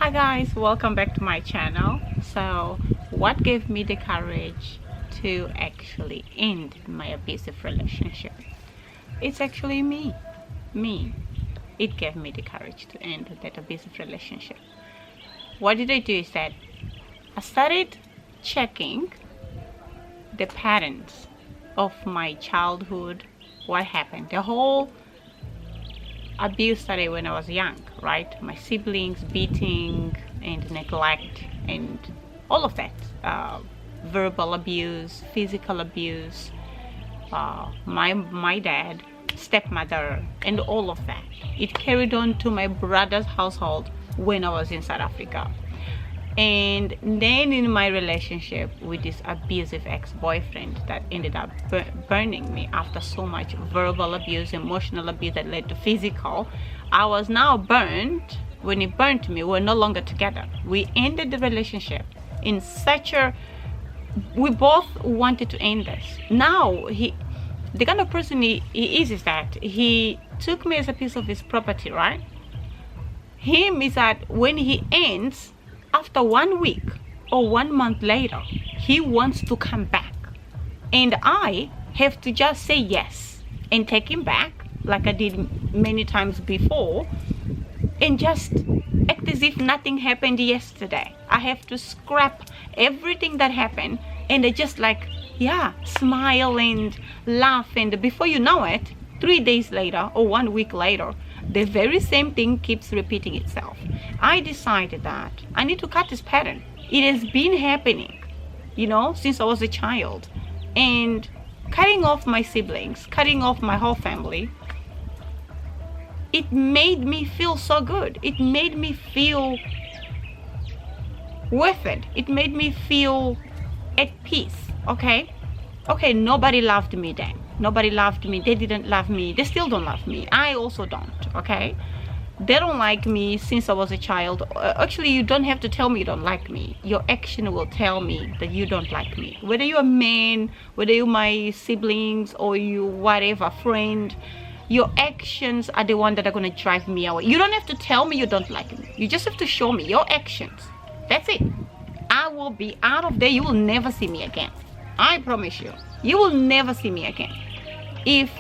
Hi guys, welcome back to my channel. So what gave me the courage to actually end my abusive relationship? It's actually me. It gave me the courage to end that abusive relationship. What did I do is that I started checking the patterns of my childhood. What happened? The whole abuse started when I was young, right? My siblings beating and neglect and all of that, verbal abuse, physical abuse, my dad, stepmother, and all of that. It carried on to my brother's household when I was in South Africa. And then in my relationship with this abusive ex-boyfriend that ended up burning me after so much verbal abuse, emotional abuse that led to physical, I was now burned. When he burnt me, we were no longer together. We ended the relationship in such a, we both wanted to end this. Now the kind of person he is that he took me as a piece of his property, right? Him is that when he ends, after 1 week or 1 month later, he wants to come back, and I have to just say yes and take him back like I did many times before, and just act as if nothing happened yesterday. I have to scrap everything that happened and I just smile and laugh, and before you know it, 3 days later or 1 week later, the very same thing keeps repeating itself. I decided that I need to cut this pattern. It has been happening, since I was a child. And cutting off my siblings, cutting off my whole family, it made me feel so good. It made me feel worth it. It made me feel at peace. Okay, nobody loved me then. Nobody loved me. They didn't love me. They still don't love me. I also don't. Okay, they don't like me since I was a child. Actually, you don't have to tell me you don't like me. Your action will tell me that you don't like me. Whether you're a man, whether you're my siblings, or you whatever friend, your actions are the one that are going to drive me away. You don't have to tell me you don't like me. You just have to show me your actions. That's it. I will be out of there. You will never see me again. I promise you. You will never see me again. If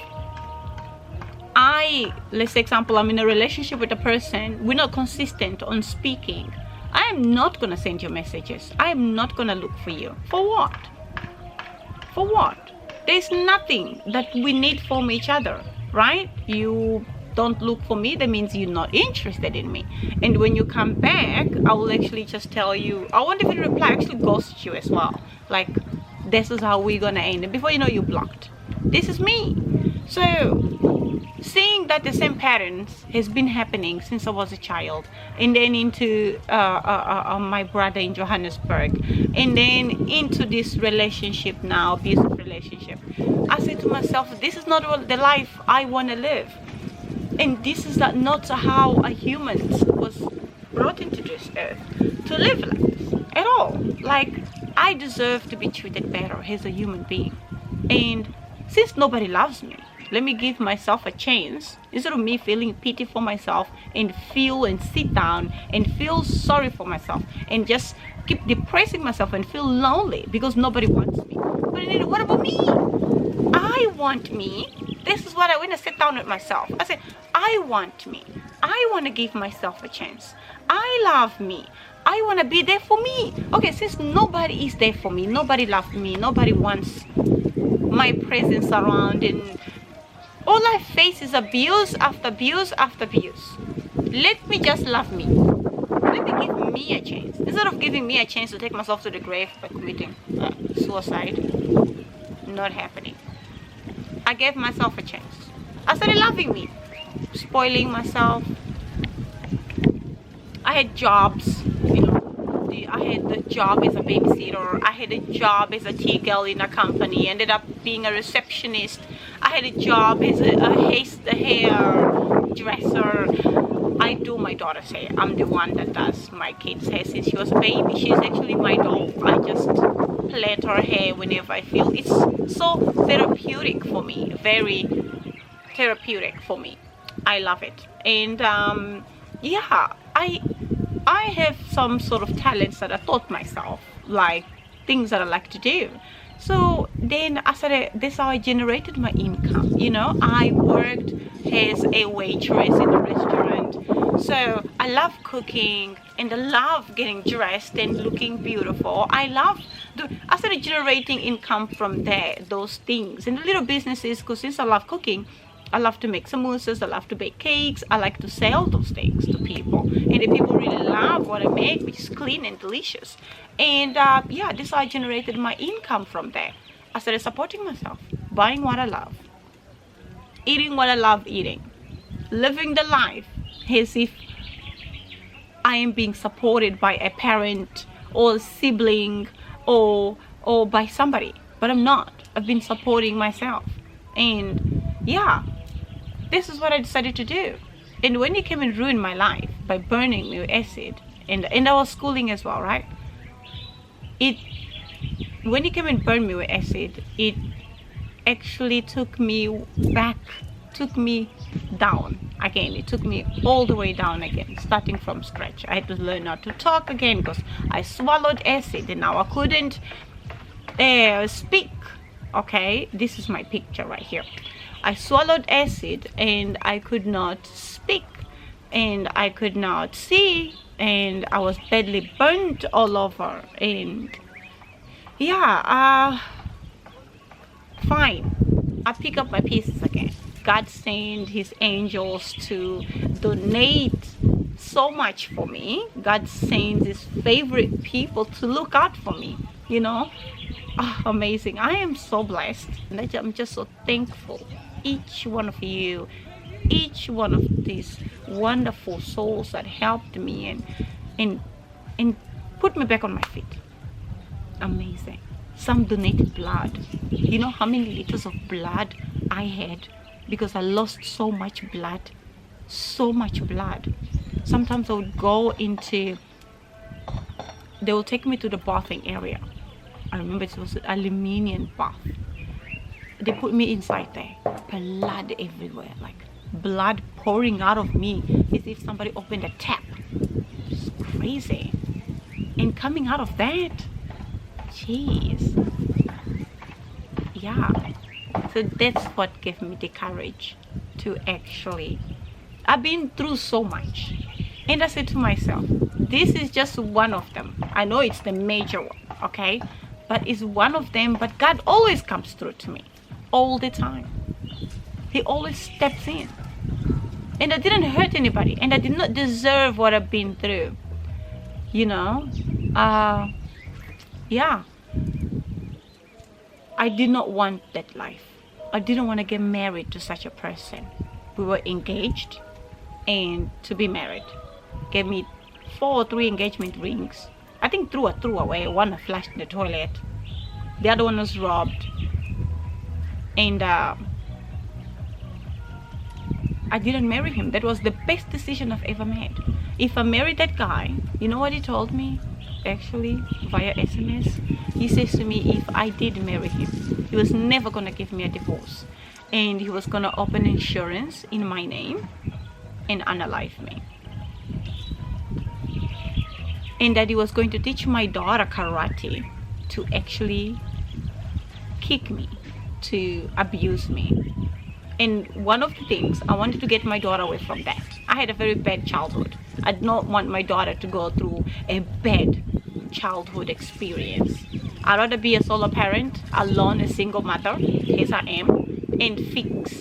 let's say example, I'm in a relationship with a person, we're not consistent on speaking, I am not going to send you messages. I am not going to look for you. For what? For what? There's nothing that we need from each other, right? You don't look for me, that means you're not interested in me. And when you come back, I will actually just tell you, I won't even reply, actually ghost you as well. Like, this is how we're gonna end. And before you know, you're blocked. This is me. So seeing that the same patterns has been happening since I was a child, and then into my brother in Johannesburg, and then into this relationship now, abusive relationship, I said to myself, this is not the life I want to live, and this is not how a human was brought into this earth to live like this at all. Like, I deserve to be treated better as a human being. And since nobody loves me, let me give myself a chance. Instead of me feeling pity for myself and feel and sit down and feel sorry for myself and just keep depressing myself and feel lonely because nobody wants me. But what about me? I want me. This is what I want to sit down with myself. I said, I want me. I want to give myself a chance. I love me. I want to be there for me. Okay, since nobody is there for me, nobody loves me, nobody wants my presence around, and all I face is abuse after abuse after abuse. Let me just love me. Let me give me a chance. Instead of giving me a chance to take myself to the grave by committing suicide, not happening. I gave myself a chance. I started loving me, spoiling myself. I had jobs, I had a job as a babysitter. I had a job as a tea girl in a company. Ended up being a receptionist. I had a job as a hair dresser. I do my daughter's hair. I'm the one that does my kids' hair since she was a baby. She's actually my doll. I just plait her hair whenever I feel. It's so therapeutic for me. Very therapeutic for me. I love it. And yeah, I have some sort of talents that I taught myself, like things that I like to do. So then I started, that's how I generated my income. You know, I worked as a waitress in a restaurant. So I love cooking and I love getting dressed and looking beautiful. I started generating income from there, those things. And the little businesses, because since I love cooking, I love to make samosas, I love to bake cakes, I like to sell those things to people. And the people really love what I make, which is clean and delicious. And yeah, this is how I generated my income from there. I started supporting myself, buying what I love, eating what I love eating, living the life as if I am being supported by a parent or a sibling or by somebody. But I'm not. I've been supporting myself. And yeah, this is what I decided to do. And when he came and ruined my life by burning me with acid, and I was schooling as well, right? When he came and burned me with acid, it actually took me down again. It took me all the way down again, starting from scratch. I had to learn how to talk again because I swallowed acid and now I couldn't speak. Okay, this is my picture right here. I swallowed acid and I could not speak and I could not see and I was badly burnt all over. And yeah, fine, I pick up my pieces again. God sent his angels to donate so much for me. God sends his favorite people to look out for me, you know. Amazing. I am so blessed and I'm just so thankful. Each one of you, each one of these wonderful souls that helped me and put me back on my feet. Amazing. Some donated blood. You know how many liters of blood I had because I lost so much blood. So much blood. Sometimes I would go into, they will take me to the bathing area. I remember it was an aluminium bath. They put me inside there. Blood everywhere, like blood pouring out of me as if somebody opened a tap. It's crazy. And coming out of that, jeez. Yeah. So that's what gave me the courage to actually, I've been through so much. And I said to myself, this is just one of them. I know it's the major one, okay? But it's one of them, but God always comes through to me. All the time. He always steps in. And I didn't hurt anybody. And I did not deserve what I've been through. You know? Yeah. I did not want that life. I didn't want to get married to such a person. We were engaged and to be married. Gave me 4 or 3 engagement rings. I think threw away. One I flushed in the toilet. The other one was robbed. And I didn't marry him. That was the best decision I've ever made. If I married that guy, you know what he told me? Actually, via SMS. He says to me, if I did marry him, he was never going to give me a divorce. And he was going to open insurance in my name and unalive me. And that he was going to teach my daughter karate to actually kick me, to abuse me. And one of the things, I wanted to get my daughter away from that. I had a very bad childhood. I did not want my daughter to go through a bad childhood experience. I'd rather be a solo parent, alone, a single mother, as I am, and fix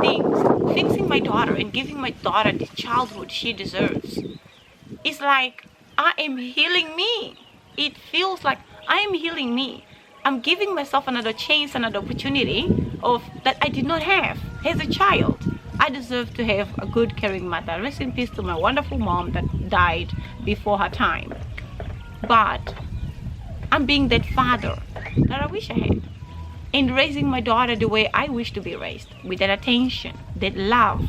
things. Fixing my daughter and giving my daughter the childhood she deserves. It's like I am healing me. It feels like I am healing me. I'm giving myself another chance, another opportunity of that I did not have as a child. I deserve to have a good, caring mother. Rest in peace to my wonderful mom that died before her time. But I'm being that father that I wish I had. And raising my daughter the way I wish to be raised. With that attention, that love,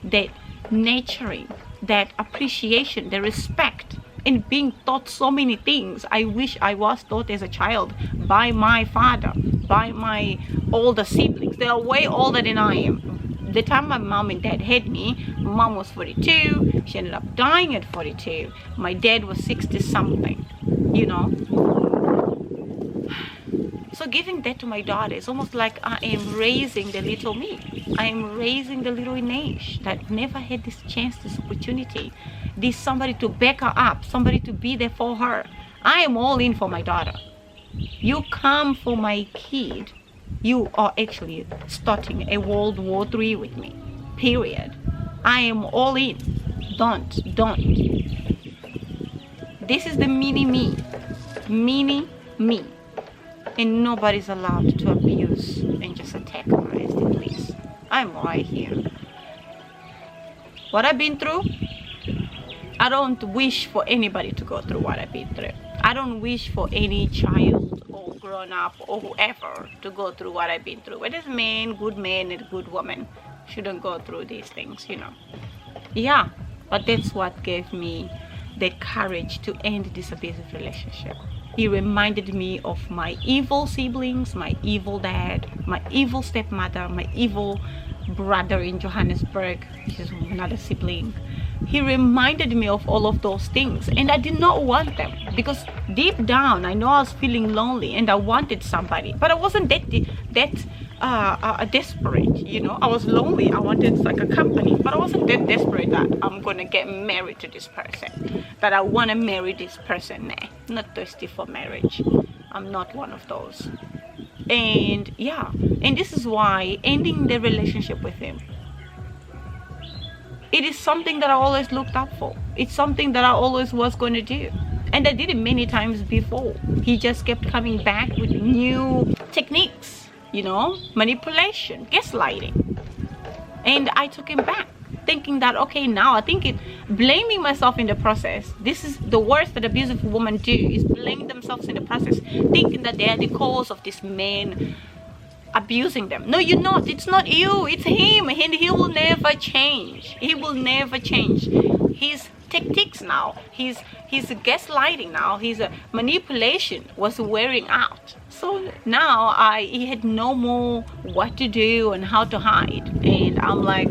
that nurturing, that appreciation, the respect. And being taught so many things I wish I was taught as a child by my father, by my older siblings. They are way older than I am. The time my mom and dad had me, my mom was 42. She ended up dying at 42. My dad was 60 something, you know. So giving that to my daughter is almost like I am raising the little me. I am raising the little Ines that never had this chance, this opportunity, this somebody to back her up, somebody to be there for her. I am all in for my daughter. You come for my kid, you are actually starting a World War III with me. Period. I am all in. Don't. This is the mini me. Mini me. And nobody's allowed to abuse and just attack her as they please. I'm right here. What I've been through, I don't wish for anybody to go through what I've been through. I don't wish for any child or grown up or whoever to go through what I've been through. Whether it's man and good woman shouldn't go through these things, you know. Yeah, but that's what gave me the courage to end this abusive relationship. He reminded me of my evil siblings, my evil dad, my evil stepmother, my evil brother in Johannesburg, which is another sibling. He reminded me of all of those things, and I did not want them, because deep down I know I was feeling lonely and I wanted somebody, but I wasn't that desperate, you know. I was lonely, I wanted like a company, but I wasn't that desperate that I'm gonna get married to this person, that I want to marry this person. Nah, not thirsty for marriage. I'm not one of those. And yeah, and this is why ending the relationship with him, it is something that I always looked up for. It's something that I always was going to do, and I did it many times before. He just kept coming back with new techniques, you know, manipulation, gaslighting, and I took him back, thinking that okay, now I think it, blaming myself in the process. This is the worst that abusive women do, is blame themselves in the process, thinking that they are the cause of this man abusing them. No, you're not. It's not you, it's him, and he will never change. He will never change. His tactics now, his gaslighting now, his manipulation was wearing out. So now he had no more what to do and how to hide, and I'm like,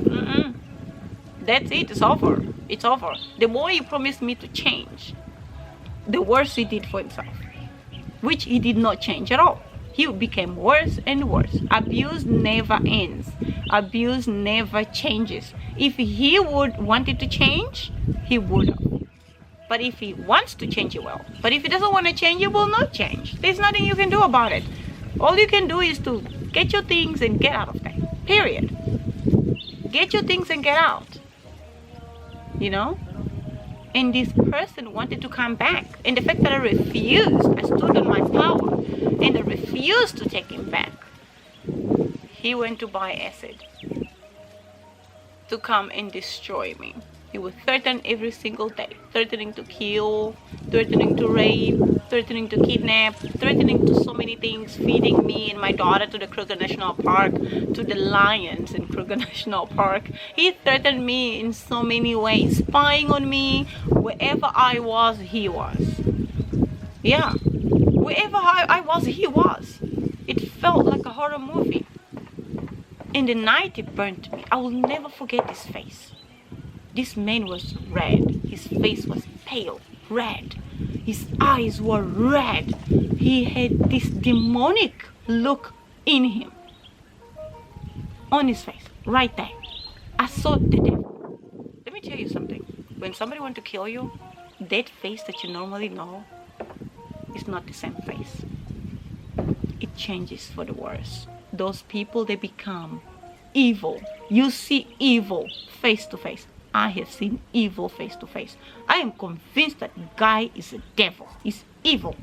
that's it, it's over. It's over. The more he promised me to change, the worse he did for himself, which he did not change at all. He became worse and worse. Abuse never ends. Abuse never changes. If he would wanted to change, he would have. But if he wants to change, he will. But if he doesn't want to change, he will not change. There's nothing you can do about it. All you can do is to get your things and get out of there. Period. Get your things and get out. You know? And this person wanted to come back, and the fact that I refused, I stood on my power and I refused to take him back, he went to buy acid to come and destroy me. He would threaten every single day, threatening to kill, threatening to rape, threatening to kidnap, threatening to so many things, feeding me and my daughter to the Kruger National Park, to the lions in Kruger National Park. He threatened me in so many ways, spying on me. Wherever I was, he was. Yeah, wherever I was, he was. It felt like a horror movie. In the night, it burnt me. I will never forget his face. This man was red. His face was pale, red. His eyes were red. He had this demonic look in him. On his face, right there. I saw the devil. Let me tell you something. When somebody wants to kill you, that face that you normally know is not the same face. It changes for the worse. Those people, they become evil. You see evil face to face. I have seen evil face to face. I am convinced that guy is a devil. He's evil.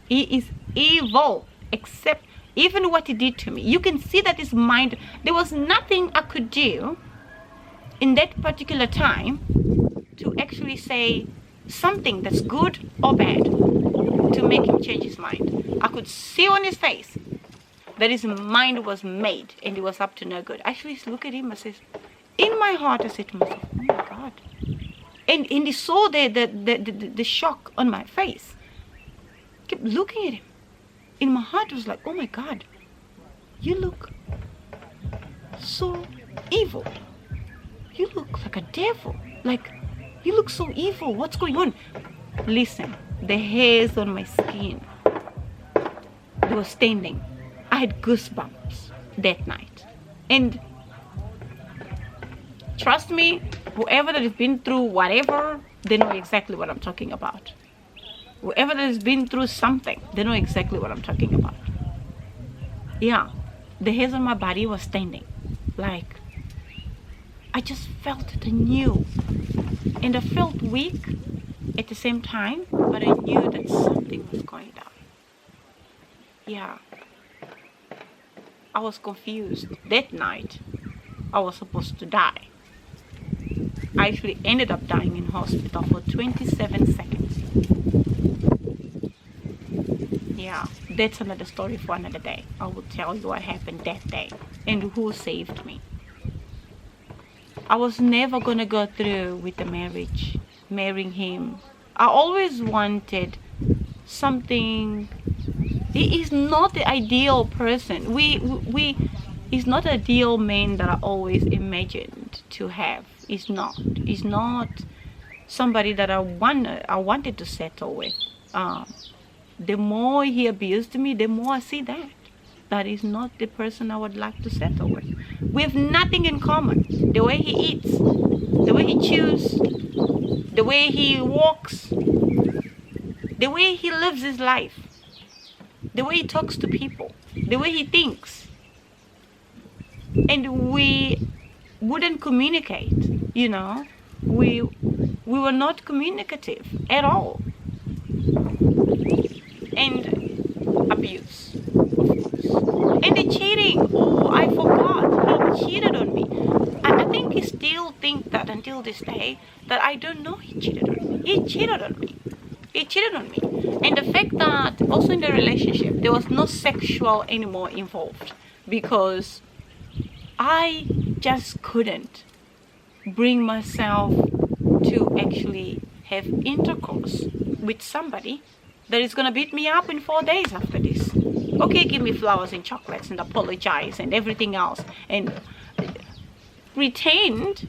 He is evil. Except even what he did to me. You can see that his mind, there was nothing I could do in that particular time to actually say something that's good or bad to make him change his mind. I could see on his face that his mind was made and he was up to no good. I actually look at him and says, in my heart, I said to myself, oh my God. And he saw the shock on my face. I kept looking at him. In my heart, it was like, oh my God, you look so evil. You look like a devil. Like, you look so evil. What's going on? Listen, the hairs on my skin, they were standing. I had goosebumps that night. And trust me, whoever that has been through whatever, they know exactly what I'm talking about. Whoever that has been through something, they know exactly what I'm talking about. Yeah, the hairs on my body were standing. Like, I just felt it anew. And I felt weak at the same time, but I knew that something was going down. Yeah. I was confused. That night, I was supposed to die. I actually ended up dying in hospital for 27 seconds. Yeah, that's another story for another day. I will tell you what happened that day and who saved me. I was never gonna go through with the marriage, marrying him. I always wanted something. He is not the ideal person. He's not the ideal man that I always imagined to have. He's not. He's not somebody that I wanted to settle with. The more he abused me, the more I see that is not the person I would like to settle with. We have nothing in common. The way he eats, the way he chews, the way he walks, the way he lives his life, the way he talks to people, the way he thinks. And we wouldn't communicate, you know. We were not communicative at all. And abuse, of course. And the cheating. Oh, I forgot. He cheated on me. I think he still thinks that until this day, that I don't know he cheated on me. He cheated on me. He cheated on me. And the fact that also in the relationship, there was no sexual anymore involved, because I just couldn't bring myself to actually have intercourse with somebody that is gonna beat me up in 4 days after this. Okay, give me flowers and chocolates and apologize and everything else, and pretend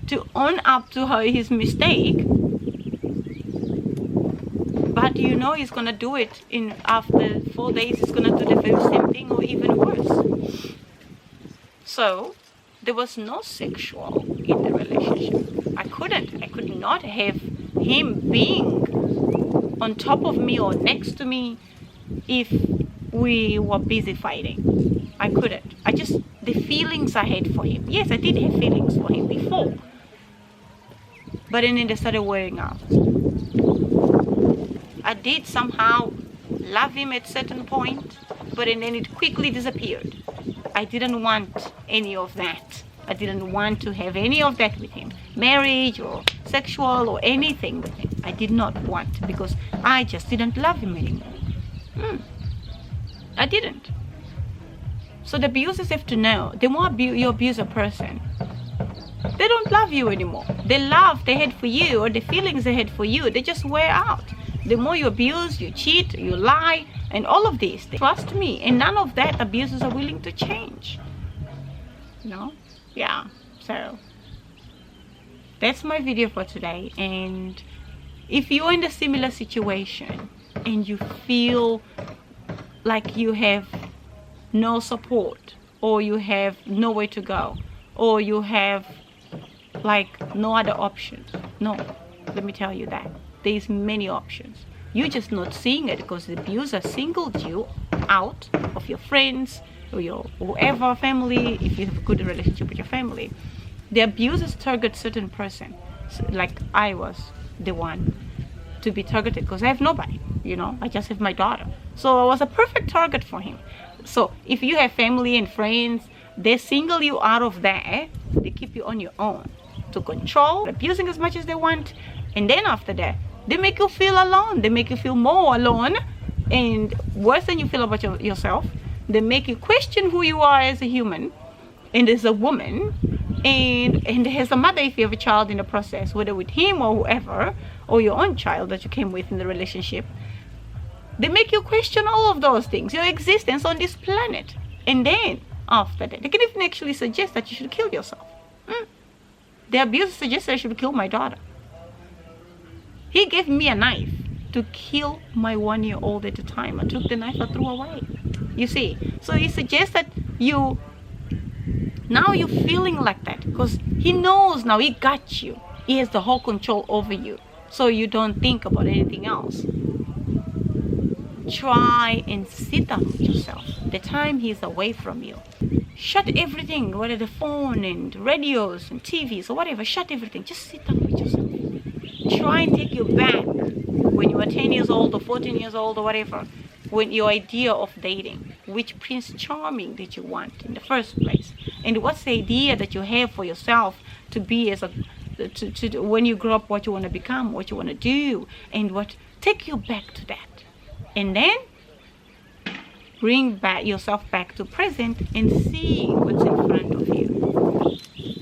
to own up to his mistake, but you know he's gonna do it in after 4 days. He's gonna do the very same thing or even worse. So there was no sexual in the relationship. I could not have him being on top of me or next to me if we were busy fighting. I couldn't. The feelings I had for him. Yes, I did have feelings for him before. But then they started wearing out. I did somehow love him at a certain point, but then it quickly disappeared. I didn't want any of that. I didn't want to have any of that with him. Marriage or sexual or anything with him. I did not want, because I just didn't love him anymore. I didn't. So the abusers have to know, the more you abuse a person, they don't love you anymore. The love they had for you or the feelings they had for you, they just wear out. The more you abuse, you cheat, you lie, and all of these things. Trust me, and none of that abusers are willing to change. No? Yeah, so that's my video for today. And if you're in a similar situation and you feel like you have no support, or you have nowhere to go, or you have like no other options, no, let me tell you that there's many options. You're just not seeing it because the abuser singled you out of your friends or your whoever family. If you have a good relationship with your family, the abusers target certain person. So, like I was the one to be targeted because I have nobody, you know. I just have my daughter, so I was a perfect target for him. So if you have family and friends, they single you out of there. They keep you on your own to control, abusing as much as they want, and then after that, they make you feel alone. They make you feel more alone, and worse than you feel about yourself. They make you question who you are as a human and as a woman, and as a mother if you have a child in the process, whether with him or whoever, or your own child that you came with in the relationship. They make you question all of those things, your existence on this planet. And then after that. They can even actually suggest that you should kill yourself. The abuser suggested I should kill my daughter. He gave me a knife to kill my 1-year-old at the time. I took the knife, I threw away. You see, so he suggests that now you're feeling like that because he knows now, he got you. He has the whole control over you, so you don't think about anything else. Try and sit down with yourself the time he's away from you. Shut everything, whether the phone and radios and TVs or whatever, shut everything. Just sit down with yourself. Try and take you back when you were 10 years old or 14 years old or whatever, when your idea of dating, which Prince Charming did you want in the first place, and what's the idea that you have for yourself to be as a when you grow up, what you want to become, what you want to do, and what take you back to that, and then bring yourself back to present and see what's in front of you.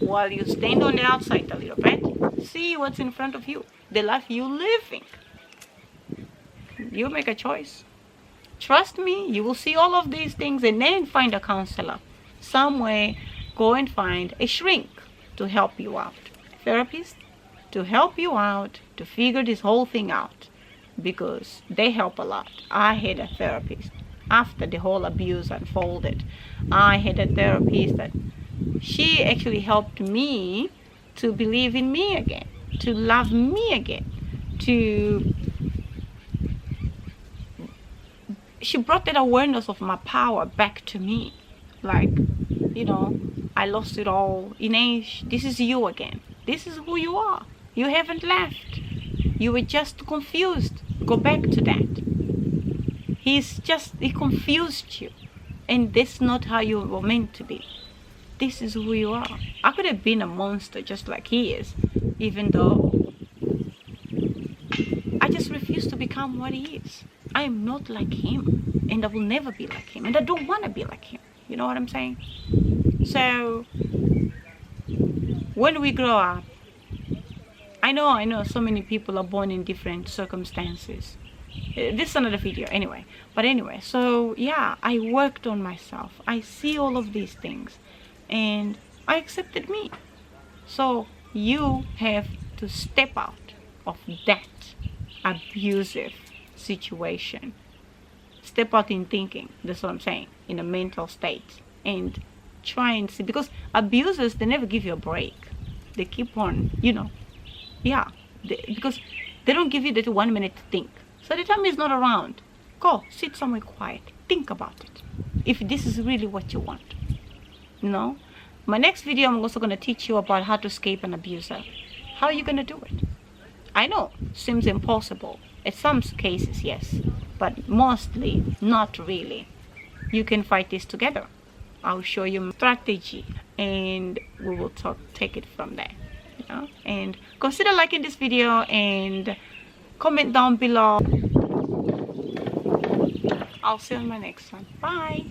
While you stand on the outside a little bit, see what's in front of you, the life you're living. You make a choice. Trust me, you will see all of these things, and then find a counselor. Somewhere, go and find a shrink to help you out. Therapist to help you out to figure this whole thing out, because they help a lot. I had a therapist after the whole abuse unfolded. I had a therapist that she actually helped me to believe in me again, to love me again, she brought that awareness of my power back to me. Like, I lost it all. Ines, this is you again. This is who you are. You haven't left. You were just confused. Go back to that. He confused you. And that's not how you were meant to be. This is who you are. I could have been a monster just like he is, even though I just refuse to become what he is. I am not like him, and I will never be like him, and I don't want to be like him. You know what I'm saying? So when we grow up, I know so many people are born in different circumstances. This is another video anyway. But anyway, so yeah, I worked on myself. I see all of these things, and I accepted me. So you have to step out of that abusive situation. Step out in thinking. That's what I'm saying. In a mental state, and try and see, because abusers, they never give you a break. They keep on, because they don't give you that 1 minute to think. So the time is not around, go sit somewhere quiet, think about it, if this is really what you want. My next video, I'm also going to teach you about how to escape an abuser. How are you going to do it? I know, seems impossible. In some cases, yes, but mostly not really. You can fight this together. I'll show you strategy, and we will take it from there. And consider liking this video and comment down below. I'll see you on my next one. Bye.